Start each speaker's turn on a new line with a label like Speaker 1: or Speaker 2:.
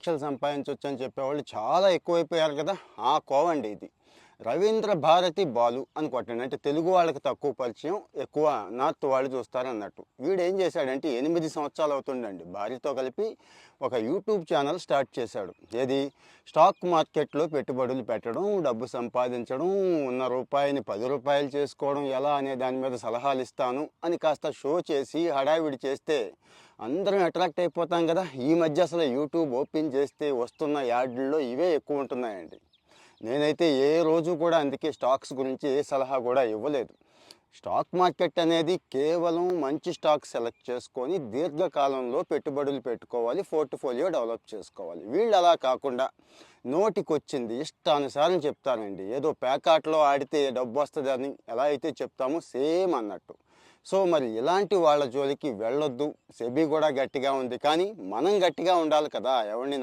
Speaker 1: లక్షలు సంపాదించవచ్చు అని చెప్పేవాళ్ళు చాలా ఎక్కువైపోయారు కదా. ఆ కోవండి ఇది. రవీంద్ర భారతి బాలు అని కొట్టండి, అంటే తెలుగు వాళ్ళకి తక్కువ పరిచయం, ఎక్కువ నార్త్ వాళ్ళు చూస్తారన్నట్టు. వీడు ఏం చేశాడంటే 8 సంవత్సరాలు అవుతుండండి భార్యతో కలిపి ఒక యూట్యూబ్ ఛానల్ స్టార్ట్ చేశాడు. ఏది, స్టాక్ మార్కెట్లో పెట్టుబడులు పెట్టడం, డబ్బు సంపాదించడం, ఉన్న రూపాయిని 10 రూపాయలు చేసుకోవడం ఎలా అనే దాని మీద సలహాలు ఇస్తాను అని కాస్త షో చేసి హడావిడి చేస్తే అందరం అట్రాక్ట్ అయిపోతాం కదా. ఈ మధ్య అసలు యూట్యూబ్ ఓపెన్ చేస్తే వస్తున్న యాడ్లలో ఇవే ఎక్కువ ఉంటున్నాయండి. నేనైతే ఏ రోజు కూడా అందుకే స్టాక్స్ గురించి ఏ సలహా కూడా ఇవ్వలేదు. స్టాక్ మార్కెట్ అనేది కేవలం మంచి స్టాక్ సెలెక్ట్ చేసుకొని దీర్ఘకాలంలో పెట్టుబడులు పెట్టుకోవాలి, పోర్ట్ఫోలియో డెవలప్ చేసుకోవాలి. వీళ్ళు అలా కాకుండా నోటికొచ్చింది ఇష్టానుసారం చెప్తారండి. ఏదో ప్యాకాట్లో ఆడితే డబ్బు వస్తుందని ఎలా అయితే చెప్తామో సేమ్ అన్నట్టు. సో మరి ఇలాంటి వాళ్ళ జోలికి వెళ్ళొద్దు. సెబీ కూడా గట్టిగా ఉంది, కానీ మనం గట్టిగా ఉండాలి కదా, ఎవరిని